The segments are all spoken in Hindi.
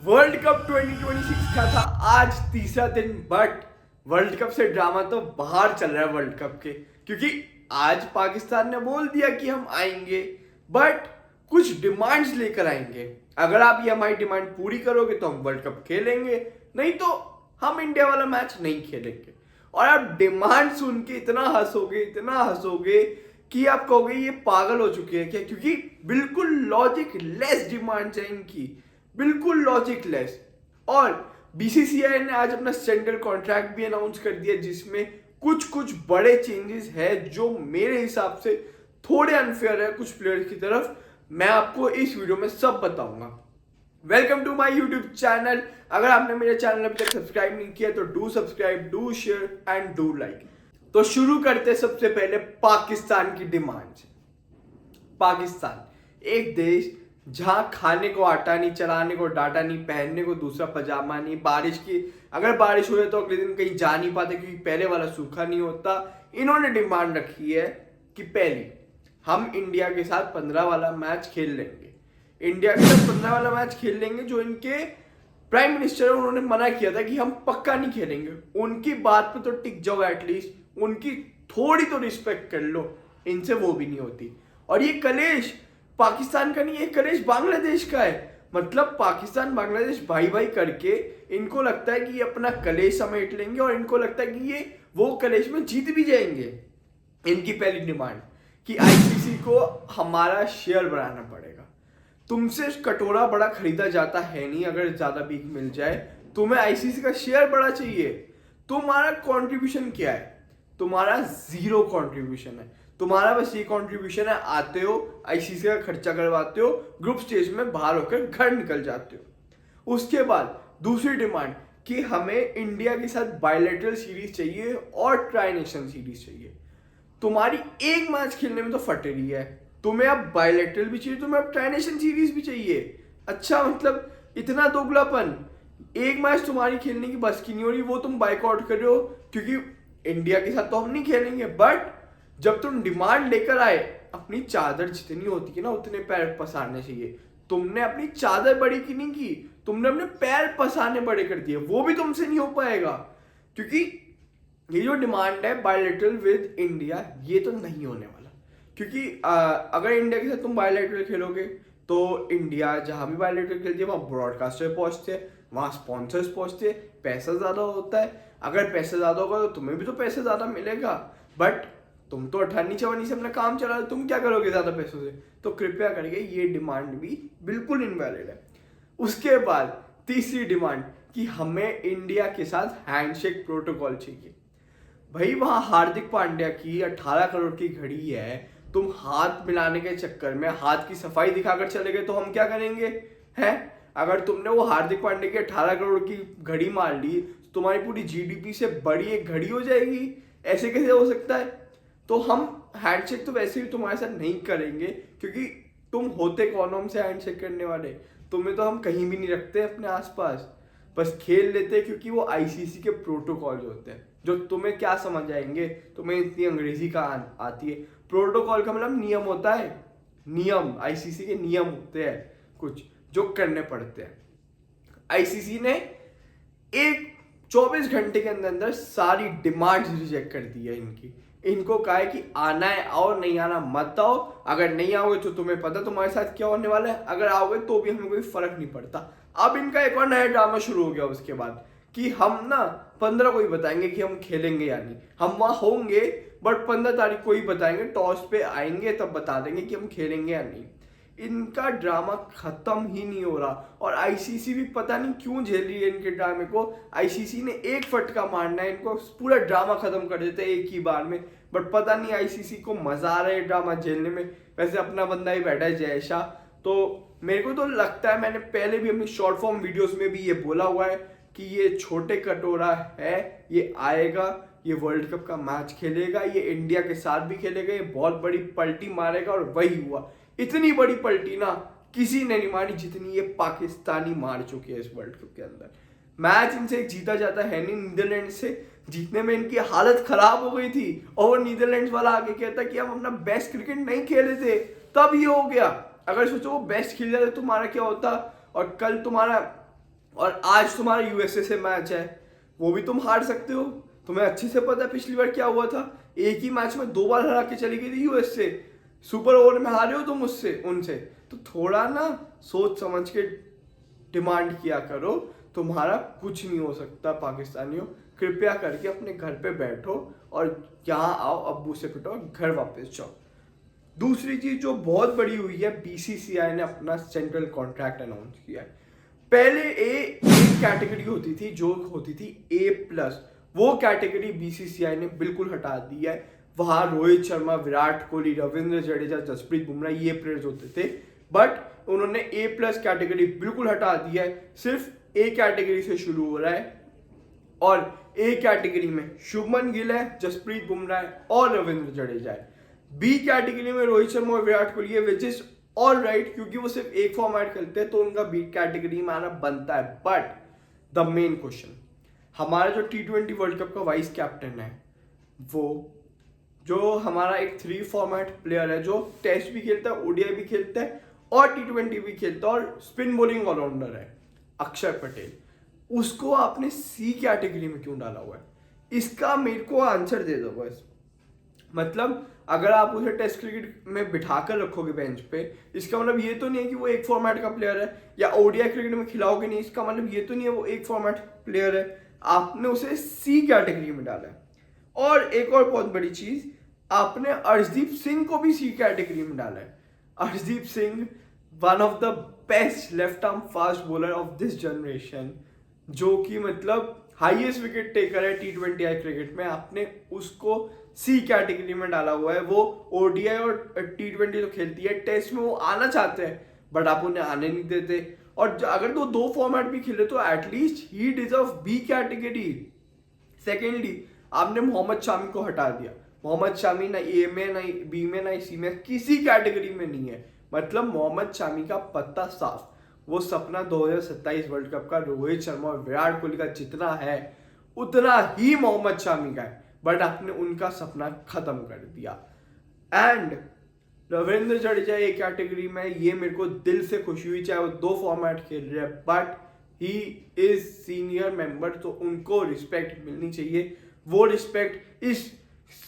वर्ल्ड कप 2026 का था आज तीसरा दिन, बट वर्ल्ड कप से ड्रामा तो बाहर चल रहा है वर्ल्ड कप के, क्योंकि आज पाकिस्तान ने बोल दिया कि हम आएंगे, बट कुछ डिमांड्स लेकर आएंगे। अगर आप ये हमारी डिमांड पूरी करोगे तो हम वर्ल्ड कप खेलेंगे, नहीं तो हम इंडिया वाला मैच नहीं खेलेंगे। और आप डिमांड सुन के इतना हंसोगे कि आप कहोगे ये पागल हो चुके हैं क्या, क्योंकि बिल्कुल लॉजिक लेस डिमांड्स हैं इनकी, बिल्कुल लॉजिक लेस। और बीसीसीआई ने आज अपना सेंट्रल कॉन्ट्रैक्ट भी अनाउंस कर दिया, जिसमें कुछ बड़े चेंजेस है जो मेरे हिसाब से थोड़े अनफेयर है कुछ प्लेयर्स की तरफ। मैं आपको इस वीडियो में सब बताऊंगा। Welcome to my YouTube channel. अगर आपने मेरे चैनल अभी तक सब्सक्राइब नहीं किया तो do subscribe, do share and do like. तो शुरू करते हैं सबसे पहले पाकिस्तान की डिमांड से। पाकिस्तान एक देश जहां खाने को आटा नहीं, चलाने को डाटा नहीं, पहनने को दूसरा पजामा नहीं, बारिश की अगर बारिश हो जाए तो अगले दिन कहीं जा नहीं पाते क्योंकि पहले वाला सूखा नहीं होता। इन्होंने डिमांड रखी है कि पहली, हम इंडिया के साथ 15 वाला मैच खेल लेंगे। इंडिया के साथ 15 वाला मैच खेल लेंगे। जो इनके प्राइम मिनिस्टर है उन्होंने मना किया था कि हम पक्का नहीं खेलेंगे। उनकी बात पे तो टिक जाओ, एटलीस्ट उनकी थोड़ी तो रिस्पेक्ट कर लो। इनसे वो भी नहीं होती। और ये कलेश पाकिस्तान का नहीं, ये कलेश बांग्लादेश का है। मतलब पाकिस्तान बांग्लादेश भाई भाई करके इनको लगता है कि ये अपना कलेश समेट लेंगे और इनको लगता है कि ये वो कलेश में जीत भी जाएंगे। इनकी पहली डिमांड कि आईसीसी को हमारा शेयर बढ़ाना पड़ेगा। तुमसे कटोरा बड़ा खरीदा जाता है नहीं, अगर ज्यादा भीख मिल जाए तुम्हें आईसीसी का शेयर बड़ा चाहिए। तुम्हारा कंट्रीब्यूशन क्या है? तुम्हारा जीरो कंट्रीब्यूशन है। तुम्हारा बस ये कंट्रीब्यूशन है, आते हो आईसीसी का खर्चा करवाते हो, ग्रुप स्टेज में बाहर होकर घर निकल जाते हो। उसके बाद दूसरी डिमांड कि हमें इंडिया के साथ बायलैटरल सीरीज चाहिए और ट्राई नेशन सीरीज चाहिए। तुम्हारी एक मैच खेलने में तो फट रही है, तुम्हें अब बायलैटरल भी चाहिए, तुम्हें अब ट्राई नेशन सीरीज भी चाहिए। अच्छा, मतलब इतना दोगलापन। एक मैच तुम्हारी खेलने की बस की नहीं हो रही, वो तुम बाइकआउट कर रहे हो क्योंकि इंडिया के साथ तो हम नहीं खेलेंगे। बट जब तुम डिमांड लेकर आए, अपनी चादर जितनी होती है ना उतने पैर पसारने चाहिए। तुमने अपनी चादर बड़ी की नहीं की, तुमने अपने पैर पसारने बड़े कर दिए। वो भी तुमसे नहीं हो पाएगा, क्योंकि ये जो डिमांड है बायलैटरल विद इंडिया, ये तो नहीं होने वाला। क्योंकि अगर इंडिया के साथ तुम बायलैटरल खेलोगे तो इंडिया जहां भी बायलैटरल खेलती है वहां ब्रॉडकास्टर पहुंचते हैं, वहां स्पॉन्सर्स पहुंचते हैं, पैसा ज्यादा होता है। अगर पैसा ज्यादा होगा तो तुम्हें भी तो पैसा ज्यादा मिलेगा। बट तुम तो 18-24 से अपना काम चला रहे, तुम क्या करोगे ज्यादा पैसों से? तो कृपया करके ये डिमांड भी बिल्कुल इनवैलिड है। उसके बाद तीसरी डिमांड कि हमें इंडिया के साथ हैंडशेक प्रोटोकॉल चाहिए। भाई वहां हार्दिक पांड्या की 18 करोड़ की घड़ी है, तुम हाथ मिलाने के चक्कर में हाथ की सफाई दिखाकर चले गए तो हम क्या करेंगे? हैं? अगर तुमने वो हार्दिक पांड्या की 18 करोड़ की घड़ी मार ली तो तुम्हारी पूरी जीडीपी से बड़ी एक घड़ी हो जाएगी। ऐसे कैसे हो सकता है? तो हम हैंडशेक तो वैसे भी तुम्हारे साथ नहीं करेंगे, क्योंकि तुम होते कौन हो हमसे हैंडशेक करने वाले? तुम्हें तो हम कहीं भी नहीं रखते अपने आसपास, बस खेल लेते हैं क्योंकि वो आईसीसी के प्रोटोकॉल होते हैं जो तुम्हें क्या समझ आएंगे। तुम्हें इतनी अंग्रेजी का आती है। प्रोटोकॉल का मतलब नियम होता है, नियम। आईसीसी के नियम होते हैं कुछ जो करने पड़ते हैं। आईसीसी ने एक 24 घंटे के अंदर अंदर सारी डिमांड्स रिजेक्ट कर दी है इनकी। इनको कहा है कि आना है आओ, नहीं आना मत आओ। अगर नहीं आओगे तो तुम्हें पता तुम्हारे साथ क्या होने वाला है, अगर आओगे तो भी हमें कोई फर्क नहीं पड़ता। अब इनका एक और नया ड्रामा शुरू हो गया उसके बाद कि हम ना 15 को ही बताएंगे कि हम खेलेंगे या नहीं। हम वहां होंगे बट 15 तारीख को ही बताएंगे, टॉस पे आएंगे तब बता देंगे कि हम खेलेंगे या नहीं। इनका ड्रामा खत्म ही नहीं हो रहा। और आईसीसी भी पता नहीं क्यों झेल रही है इनके ड्रामे को। आईसीसी ने एक फटका मारना है इनको, पूरा ड्रामा खत्म कर देते हैं एक ही बार में। बट पता नहीं आईसीसी को मजा आ रहा है ड्रामा झेलने में। वैसे अपना बंदा ही बैठा है जय शाह, तो मेरे को तो लगता है, मैंने पहले भी अपनी शॉर्ट फॉर्म वीडियोस में भी ये बोला हुआ है कि ये छोटे कटोरा है, ये आएगा, ये वर्ल्ड कप का मैच खेलेगा, ये इंडिया के साथ भी खेलेगा, ये बहुत बड़ी पलटी मारेगा। और वही हुआ। इतनी बड़ी पलटी ना किसी ने नहीं मारी जितनी ये पाकिस्तानी मार चुके हैं इस वर्ल्ड कप के अंदर। मैच इनसे जीता जाता है नहीं। नीदरलैंड से जीतने में इनकी हालत खराब हो गई थी और वो नीदरलैंड वाला आगे कहता कि हम अपना बेस्ट क्रिकेट नहीं खेले थे, तब ये हो गया। अगर सोचो वो बेस्ट खेल जाते तुम्हारा क्या होता। और कल तुम्हारा और आज तुम्हारा यूएसए से मैच है, वो भी तुम हार सकते हो। तुम्हें अच्छे से पता है पिछली बार क्या हुआ था, एक ही मैच में 2 बार हरा के चली गई थी यूएसए, सुपर ओवर में हारे हो तुम उससे उनसे। तो थोड़ा ना सोच समझ के डिमांड किया करो, तुम्हारा कुछ नहीं हो सकता पाकिस्तानियों। कृपया करके अपने घर पे बैठो और यहाँ आओ, अब्बू से पिटो, घर वापस जाओ। दूसरी चीज जो बहुत बड़ी हुई है, बीसीसीआई ने अपना सेंट्रल कॉन्ट्रैक्ट अनाउंस किया है। पहले एक कैटेगरी होती थी जो होती थी A+, वो कैटेगरी बीसीसीआई ने बिल्कुल हटा दी है। वहां रोहित शर्मा, विराट कोहली, रविंद्र जडेजा, जसप्रीत बुमराह ये प्लेयर्स होते थे, बट उन्होंने A+ कैटेगरी बिल्कुल हटा दी है। सिर्फ A कैटेगरी से शुरू हो रहा है और A कैटेगरी में शुभमन गिल है, जसप्रीत बुमराह है और रविंद्र जडेजा है। बी कैटेगरी में रोहित शर्मा और विराट कोहली है, विच इज ऑल राइट, क्योंकि वो सिर्फ एक फॉर्मेट खेलते हैं तो उनका बी कैटेगरी में आना बनता है। बट द मेन क्वेश्चन, हमारा जो T20 वर्ल्ड कप का वाइस कैप्टन है, वो जो हमारा एक 3 फॉर्मेट प्लेयर है, जो टेस्ट भी खेलता है, ओडीआई भी खेलता है और T20 भी खेलता है और स्पिन बॉलिंग ऑलराउंडर है, अक्षर पटेल, उसको आपने सी कैटेगरी में क्यों डाला हुआ है? इसका मेरे को आंसर दे दो बस। मतलब अगर आप उसे टेस्ट क्रिकेट में बिठाकर रखोगे बेंच पे, इसका मतलब ये तो नहीं है कि वो एक फॉर्मेट का प्लेयर है, या ओडीआई क्रिकेट में खिलाओगे नहीं, इसका मतलब ये तो नहीं है वो एक फॉर्मेट प्लेयर है। आपने उसे सी कैटेगरी में डाला है। और एक और बहुत बड़ी चीज, आपने अर्शदीप सिंह को भी सी कैटेगरी में डाला है। Arshdeep Singh one of the best left arm fast bowler of this generation, जो कि मतलब हाईएस्ट विकेट टेकर है T20 क्रिकेट में, आपने उसको सी कैटेगरी में डाला हुआ है। वो ओडीआई और T20 तो खेलती है, टेस्ट में वो आना चाहते हैं बट आप उन्हें आने नहीं देते। और अगर तो 2 फॉर्मेट भी खेले तो at least he deserve B category. Secondly, आपने मोहम्मद शामी को हटा दिया। मोहम्मद शामी ना ए में, ना बी में, ना सी में, किसी कैटेगरी में नहीं है। मतलब मोहम्मद शामी का पत्ता साफ। वो सपना 2027 वर्ल्ड कप का रोहित शर्मा और विराट कोहली का जितना है उतना ही मोहम्मद शामी का है, बट आपने उनका सपना खत्म कर दिया। एंड रविंद्र जडेजा एक कैटेगरी में, ये मेरे को दिल से खुशी हुई, चाहे वो 2 फॉर्मेट खेल रहे हैं, but he is senior member, तो उनको रिस्पेक्ट मिलनी चाहिए। वो रिस्पेक्ट इस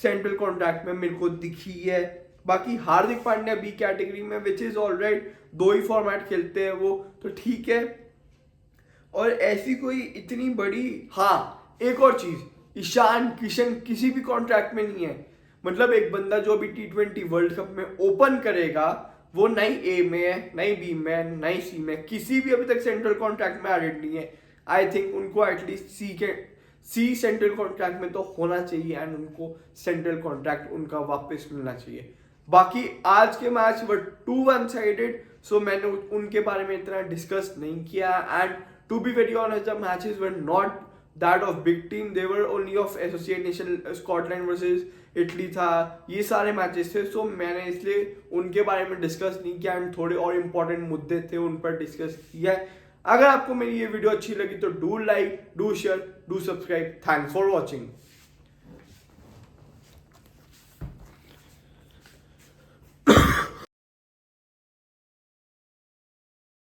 सेंट्रल कॉन्ट्रैक्ट में मेरे को दिखी है। बाकी हार्दिक पांड्या बी कैटेगरी में, which is all right, 2 he format खेलते हैं वो, तो ठीक है। और ऐसी कोई इतनी बड़ी, हाँ एक और चीज, ईशान किशन किसी भी कॉन्ट्रैक्ट में नहीं है। मतलब एक बंदा जो अभी T20 वर्ल्ड कप में ओपन करेगा, वो नहीं ए में है, नहीं बी में है, नहीं सी में, किसी भी अभी तक सेंट्रल कॉन्ट्रैक्ट में एडेड नहीं है। आई थिंक उनको एटलीस्ट सी सेंट्रल कॉन्ट्रैक्ट में तो होना चाहिए, एंड उनको सेंट्रल कॉन्ट्रैक्ट उनका वापस मिलना चाहिए। बाकी आज के मैच वर 2 वन-साइडेड, सो मैंने उनके बारे में इतना डिस्कस नहीं किया। And to be very honest, the matches were not that of big team, they were only of associate nation, Scotland versus Italy था, ये सारे मैचेस थे। सो मैंने इसलिए उनके बारे में डिस्कस नहीं किया, एंड थोड़े और इंपॉर्टेंट मुद्दे थे उन पर डिस्कस किया है। अगर आपको मेरी ये वीडियो अच्छी लगी तो do like, do share, do subscribe. Thanks for watching.